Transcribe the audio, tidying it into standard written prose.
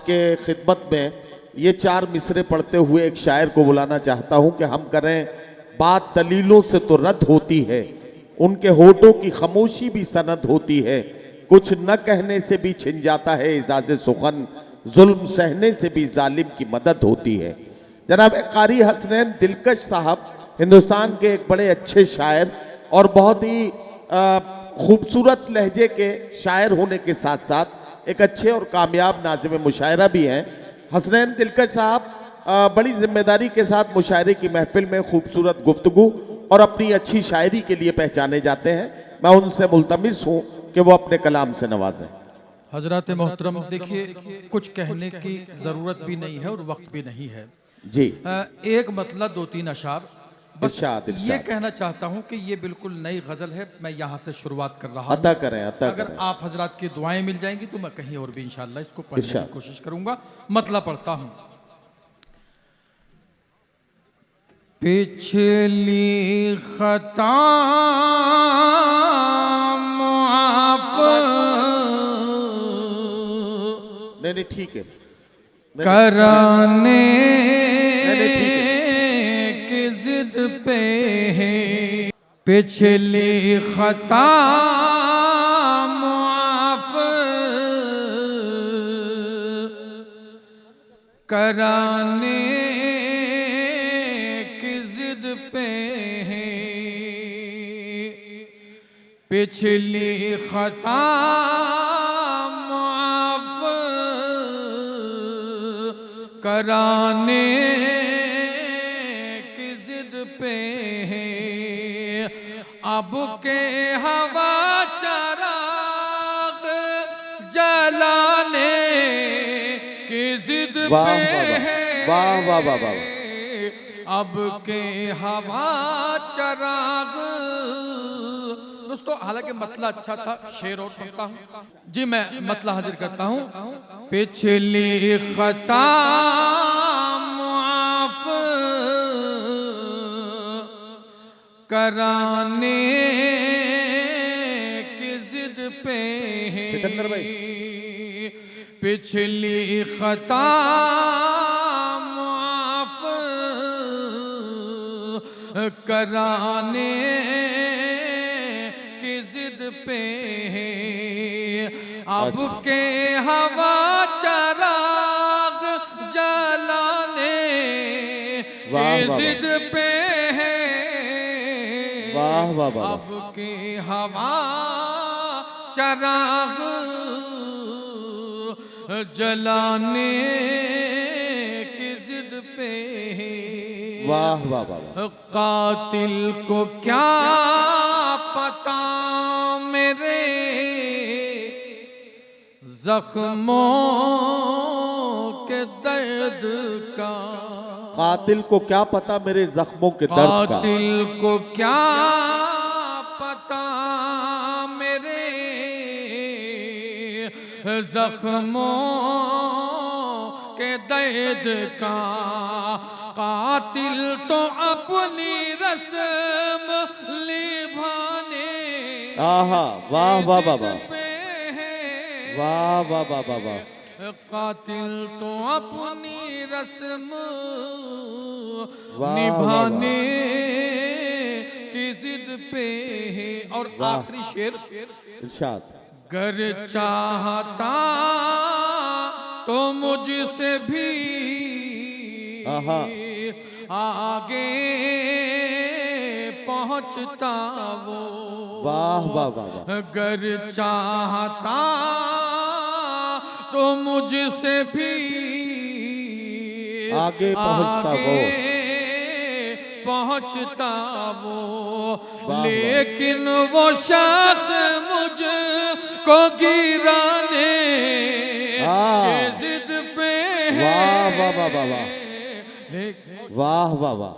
आपके खिदमत में ये 4 मिसरे पढ़ते हुए एक शायर को बुलाना चाहता हूं कि हम करें बात दलीलों से तो रद्द होती है, उनके होठों की खामोशी भी सनद होती है, कुछ न कहने से भी छिन जाता है इजाज़े सुखन, जुल्म सहने से भी जालिम की मदद होती है। जनाब कारी हसनैन दिलकश साहब हिंदुस्तान के एक बड़े अच्छे शायर और बहुत ही खूबसूरत लहजे के शायर होने के साथ साथ एक अच्छे और कामयाब नाज़िम मुशायरा भी हैं। हसनैन दिलकश साहब बड़ी जिम्मेदारी के साथ मुशायरे की महफिल में खूबसूरत गुफ्तगू और अपनी अच्छी शायरी के लिए पहचाने जाते हैं। मैं उनसे मुल्तमिस हूँ कि वो अपने कलाम से नवाजें। हजरत मोहतरम, देखिए कुछ कहने की ज़रूरत भी नहीं है और वक्त भी नहीं है जी। एक मतलब 2-3 अशार बस इरशाद, ये इरशाद। कहना चाहता हूँ कि ये बिल्कुल नई गज़ल है। मैं यहाँ से शुरुआत कर रहा हूँ। अता करें, अता अगर करें। आप हजरात की दुआएं मिल जाएंगी तो मैं कहीं और भी इंशाल्लाह इसको पढ़ने इरशाद। की कोशिश करूंगा। मतलब पढ़ता हूँ। पिछली खता माफ नहीं ठीक है। कराने ठीक है। की जिद पे है, पिछली खता माफ कराने की जिद पे है, पिछली खता माफ कराने की जिद पे है, अब के हवा चराग जलाने की जिद पे है, वाह वाह वाह वाह। अब के हवा चराग। दोस्तों हालांकि मतला अच्छा था, शेर और पढ़ता हूँ जी। मैं मतला हाजिर करता हूँ। पिछली खता माफ कराने की जिद पे है, सिकंदर भाई। पिछली खता माफ कराने की जिद पे है, अब के हवा चराग जलाने की जिद पे है, वाह वाह वाह। अब के हवा चराग जलाने की जिद पे है। वाह वाह वाह। कातिल को क्या पता मेरे जख्मों के दर्द का, कातिल को क्या पता मेरे जख्मों के दर्द का, कातिल को क्या पता मेरे जख्मों के दर्द का, कातिल तो अपनी रस्म निभाने आहा वाह वाह वाह वाह। पे है, वाह वाह वाह वाह वाह। कातिल तो अपनी रस्म वाह, निभाने की जिद पे है। और आखिरी शेर इरशाद। गर चाहता तो मुझसे भी आहा। आगे पहुंचता वो, वाह वाह वाह वाह। गर चाहता तो मुझसे भी आगे पहुंचता वो, पहुंचता वो, वाह, लेकिन वो शख्स मुझको गिराने की जिद पे है। वाह वाह वाह वाह वाह। वाह वाह वाह।